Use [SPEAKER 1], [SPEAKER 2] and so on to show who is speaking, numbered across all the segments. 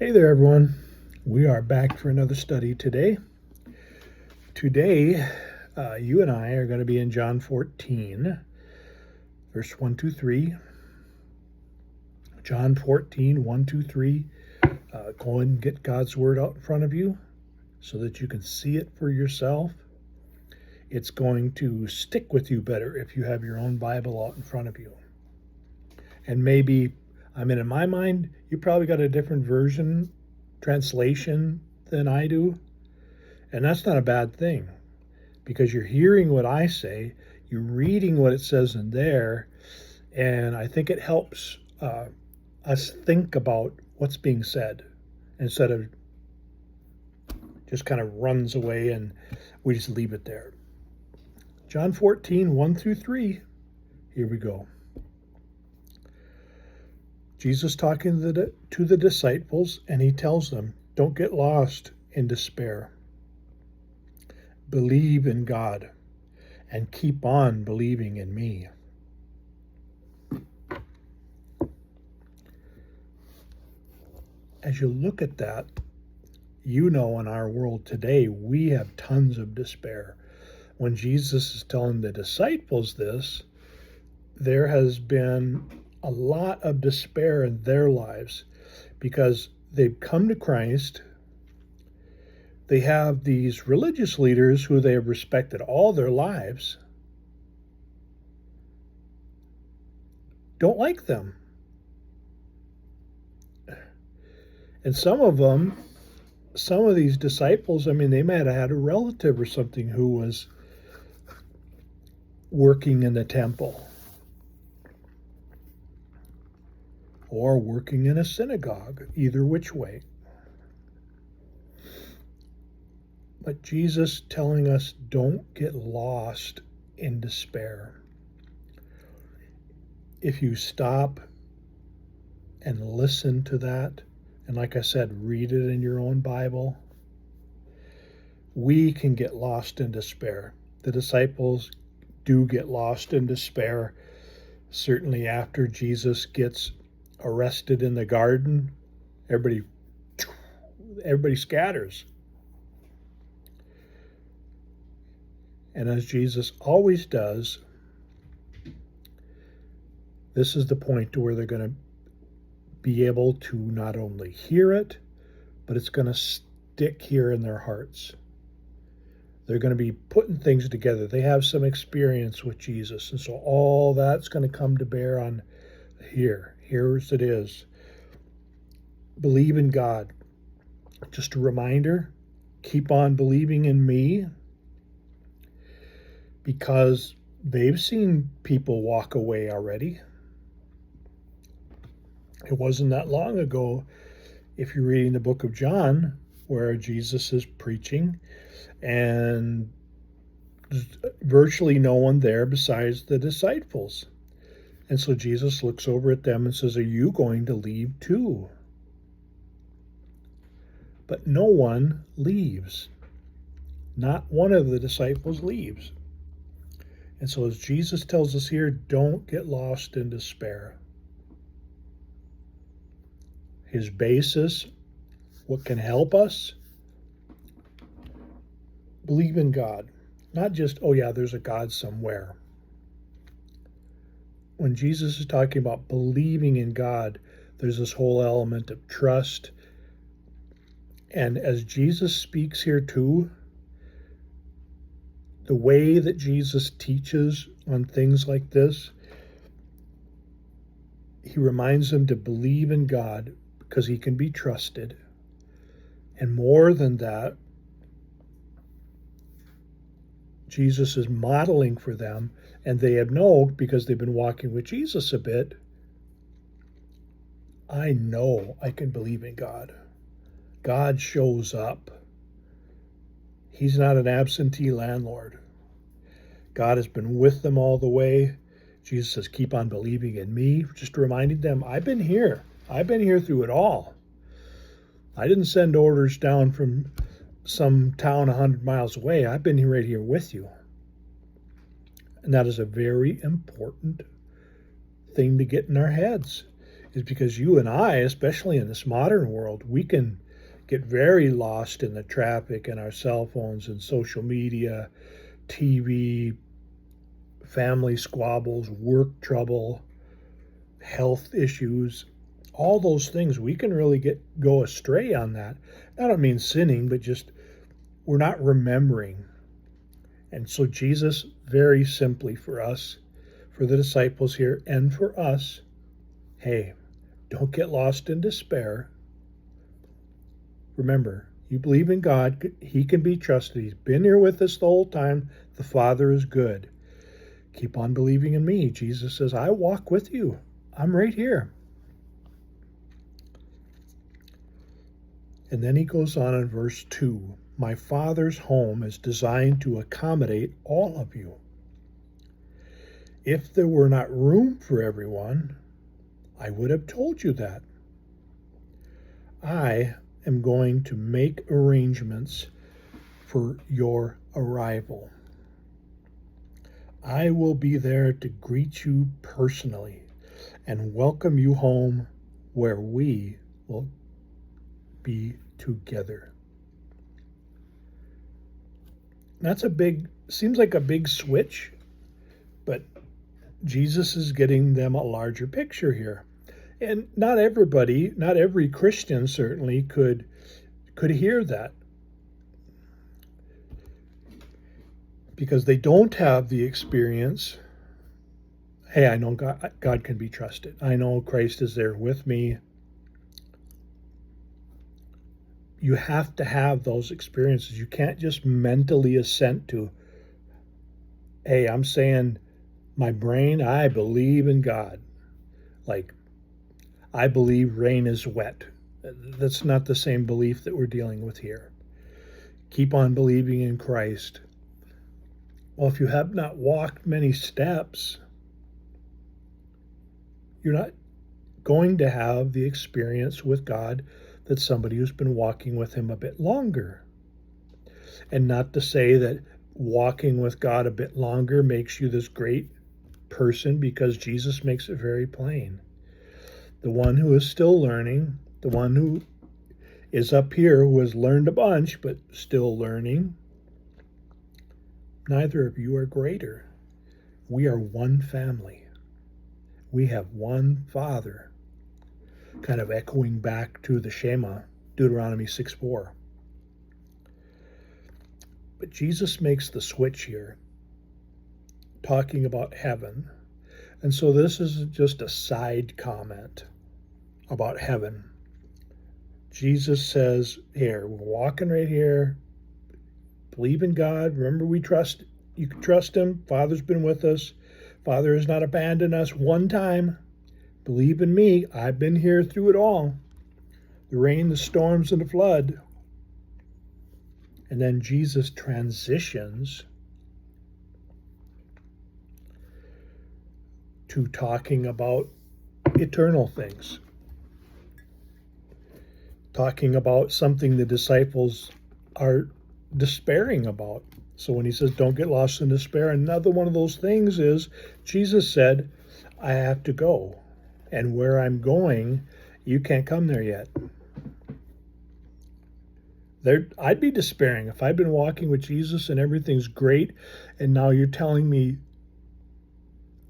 [SPEAKER 1] Hey there, everyone. We are back for another study today. Today, you and I are going to be in John 14, verse 1 to 3. John 14, 1 to 3. Go and get God's Word out in front of you so that you can see it for yourself. It's going to stick with you better if you have your own Bible out in front of you. And maybe, in my mind, you probably got a different translation than I do. And that's not a bad thing because you're hearing what I say, you're reading what it says in there, and I think it helps us think about what's being said instead of just kind of runs away and we just leave it there. John 14, 1 through 3. Here we go. Jesus talking to the disciples, and he tells them, don't get lost in despair. Believe in God and keep on believing in me. As you look at that, you know in our world today, we have tons of despair. When Jesus is telling the disciples this, there has been a lot of despair in their lives because they've come to Christ. They have these religious leaders who they have respected all their lives, don't like them. And some of these disciples, they might have had a relative or something who was working in the temple or working in a synagogue, either which way. But Jesus telling us, don't get lost in despair. If you stop and listen to that, and like I said, read it in your own Bible, we can get lost in despair. The disciples do get lost in despair. Certainly after Jesus gets arrested in the garden, everybody scatters. And as Jesus always does, this is the point to where they're going to be able to not only hear it, but it's going to stick here in their hearts. They're going to be putting things together. They have some experience with Jesus. And so all that's going to come to bear on here. Here's it is. Believe in God. Just a reminder, keep on believing in me, because they've seen people walk away already. It wasn't that long ago, if you're reading the book of John, where Jesus is preaching and virtually no one there besides the disciples. And so Jesus looks over at them and says, are you going to leave too? But no one leaves. Not one of the disciples leaves. And so as Jesus tells us here, don't get lost in despair. His basis, what can help us? Believe in God. Not just, oh yeah, there's a God somewhere. When Jesus is talking about believing in God, there's this whole element of trust. And as Jesus speaks here too, the way that Jesus teaches on things like this, he reminds them to believe in God because he can be trusted. And more than that, Jesus is modeling for them, and they know, because they've been walking with Jesus a bit, I know I can believe in God. God shows up. He's not an absentee landlord. God has been with them all the way. Jesus says, keep on believing in me. Just reminding them, I've been here. I've been here through it all. I didn't send orders down from some town 100 miles away. I've been right here with you. And that is a very important thing to get in our heads. is because you and I, especially in this modern world, we can get very lost in the traffic and our cell phones and social media, TV, family squabbles, work trouble, health issues, all those things. We can really go astray on that. I don't mean sinning, but just we're not remembering. And so Jesus, very simply for us, for the disciples here, and for us, hey, don't get lost in despair. Remember, you believe in God. He can be trusted. He's been here with us the whole time. The Father is good. Keep on believing in me. Jesus says, I walk with you. I'm right here. And then he goes on in verse 2. My Father's home is designed to accommodate all of you. If there were not room for everyone, I would have told you that. I am going to make arrangements for your arrival. I will be there to greet you personally and welcome you home where we will be together. That's seems like a big switch, but Jesus is getting them a larger picture here. And not everybody, not every Christian certainly could hear that, because they don't have the experience. Hey, I know God can be trusted. I know Christ is there with me. You have to have those experiences. You can't just mentally assent to, hey, I'm saying my brain, I believe in God. Like, I believe rain is wet. That's not the same belief that we're dealing with here. Keep on believing in Christ. Well, if you have not walked many steps, you're not going to have the experience with God that somebody who's been walking with him a bit longer. And not to say that walking with God a bit longer makes you this great person, because Jesus makes it very plain. The one who is still learning, the one who is up here who has learned a bunch but still learning, neither of you are greater. We are one family. We have one Father. Kind of echoing back to the Shema, Deuteronomy 6:4. But Jesus makes the switch here, talking about heaven. And so this is just a side comment about heaven. Jesus says, here, we're walking right here. Believe in God. Remember, you can trust him. Father's been with us. Father has not abandoned us one time. Believe in me. I've been here through it all. The rain, the storms, and the flood. And then Jesus transitions to talking about eternal things. Talking about something the disciples are despairing about. So when he says, don't get lost in despair, another one of those things is, Jesus said, I have to go. And where I'm going, you can't come there yet. I'd be despairing if I'd been walking with Jesus and everything's great, and now you're telling me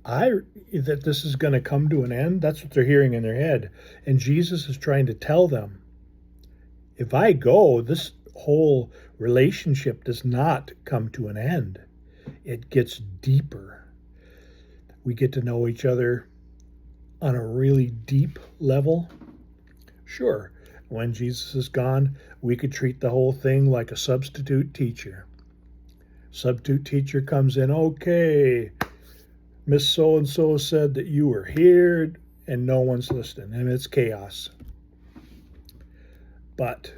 [SPEAKER 1] that this is going to come to an end. That's what they're hearing in their head. And Jesus is trying to tell them, if I go, this whole relationship does not come to an end. It gets deeper. We get to know each other on a really deep level. Sure, when Jesus is gone, we could treat the whole thing like a substitute teacher. Substitute teacher comes in, okay, Miss So-and-so said that you were here, and no one's listening, and it's chaos. But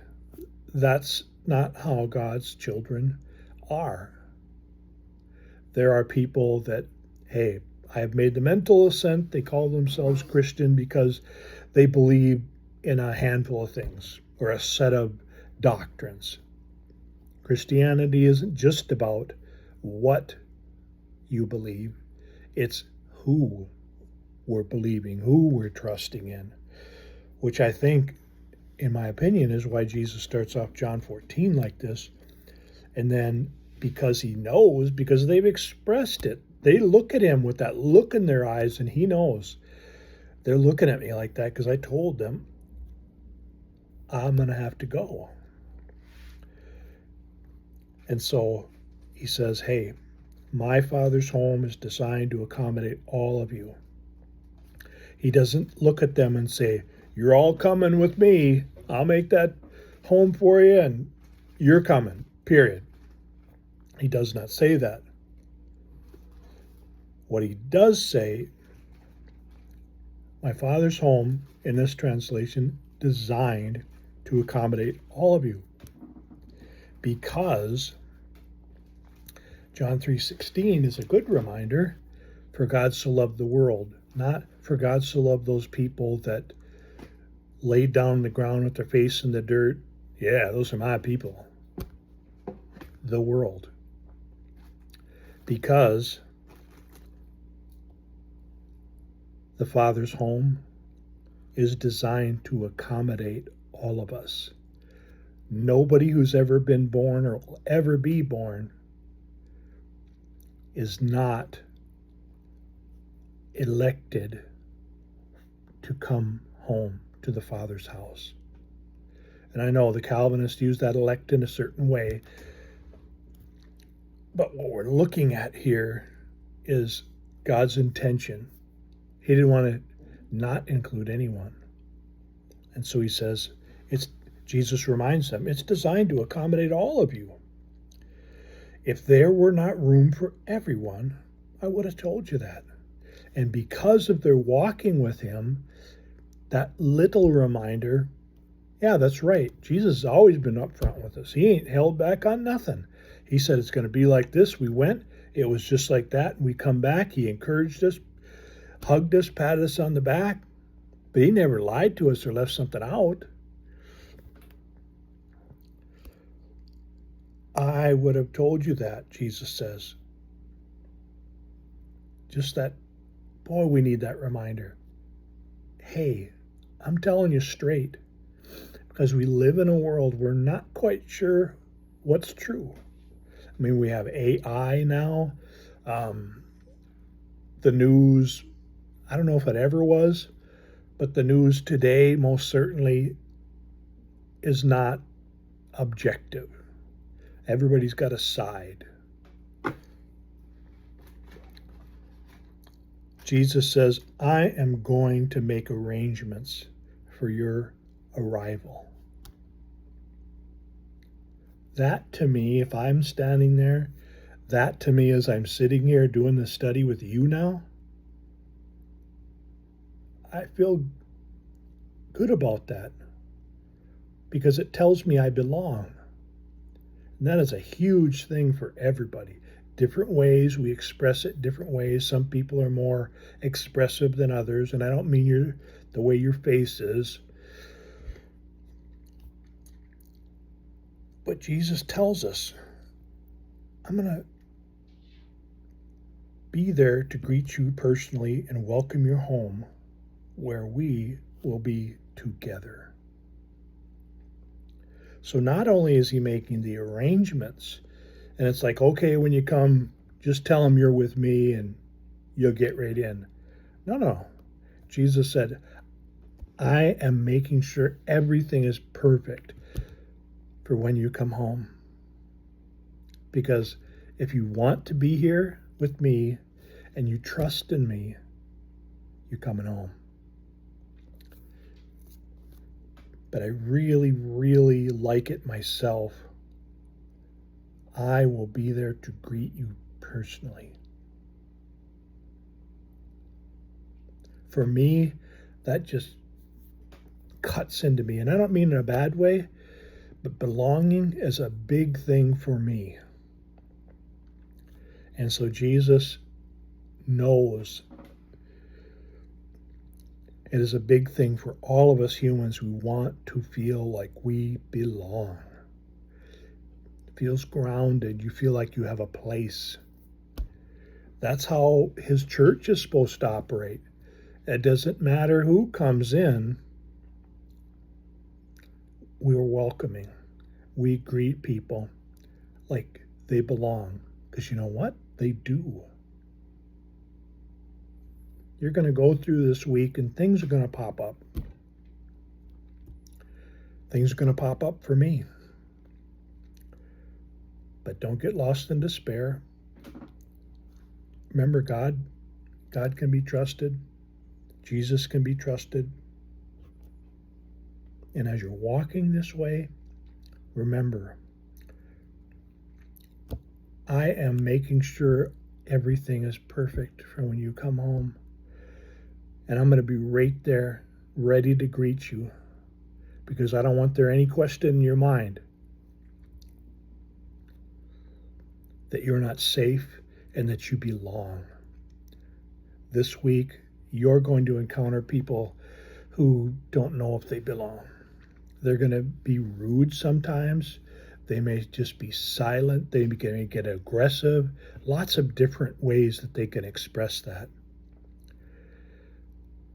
[SPEAKER 1] that's not how God's children are. There are people that, hey, I have made the mental assent. They call themselves Christian because they believe in a handful of things or a set of doctrines. Christianity isn't just about what you believe. It's who we're believing, who we're trusting in. which I think, in my opinion, is why Jesus starts off John 14 like this. And then because he knows, because they've expressed it, they look at him with that look in their eyes, and he knows. They're looking at me like that because I told them I'm going to have to go. And so he says, hey, my Father's home is designed to accommodate all of you. He doesn't look at them and say, you're all coming with me. I'll make that home for you and you're coming, period. He does not say that. What he does say, my Father's home, in this translation, designed to accommodate all of you. Because John 3:16 is a good reminder, for God so loved the world, not for God so loved those people that laid down on the ground with their face in the dirt. Yeah, those are my people. The world. Because the Father's home is designed to accommodate all of us. Nobody who's ever been born or will ever be born is not elected to come home to the Father's house. And I know the Calvinists use that elect in a certain way, but what we're looking at here is God's intention. He didn't want to not include anyone. And so he says, Jesus reminds them, it's designed to accommodate all of you. If there were not room for everyone, I would have told you that. And because of their walking with him, that little reminder, yeah, that's right. Jesus has always been upfront with us. He ain't held back on nothing. He said it's going to be like this. We went. It was just like that. We come back. He encouraged us, hugged us, patted us on the back. But he never lied to us or left something out. I would have told you that, Jesus says. Just that, boy, we need that reminder. Hey, I'm telling you straight, because we live in a world we're not quite sure what's true. I mean, we have AI now. The news, I don't know if it ever was, but the news today most certainly is not objective. Everybody's got a side. Jesus says, I am going to make arrangements for your arrival. That to me, if I'm standing there, that to me as I'm sitting here doing the study with you now, I feel good about that because it tells me I belong. And that is a huge thing for everybody. Different ways we express it different ways. Some people are more expressive than others, and I don't mean the way your face is. But Jesus tells us, I'm going to be there to greet you personally and welcome you home where we will be together. So not only is he making the arrangements, and it's like, okay, when you come, just tell him you're with me and you'll get right in. No. Jesus said, I am making sure everything is perfect for when you come home. Because if you want to be here with me and you trust in me, you're coming home. But I really, really like it myself. I will be there to greet you personally. For me, that just cuts into me. And I don't mean in a bad way, but belonging is a big thing for me. And so Jesus knows it is a big thing for all of us humans who want to feel like we belong. It feels grounded. You feel like you have a place. That's how his church is supposed to operate. It doesn't matter who comes in. we're welcoming. We greet people like they belong. Because you know what? They do. You're going to go through this week and things are going to pop up. Things are going to pop up for me. But don't get lost in despair. Remember, God can be trusted. Jesus can be trusted. And as you're walking this way, remember, I am making sure everything is perfect for when you come home. And I'm going to be right there, ready to greet you, because I don't want there any question in your mind that you're not safe and that you belong. This week, you're going to encounter people who don't know if they belong. They're going to be rude sometimes. They may just be silent. They may get aggressive. Lots of different ways that they can express that.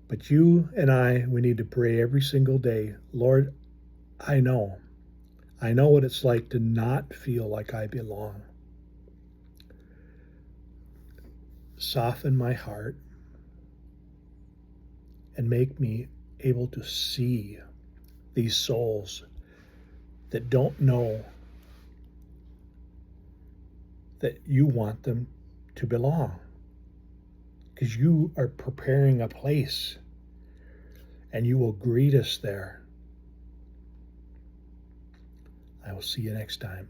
[SPEAKER 1] But you and we need to pray every single day. Lord, I know what it's like to not feel like I belong. Soften my heart and make me able to see these souls that don't know that you want them to belong, because you are preparing a place and you will greet us there. I will see you next time.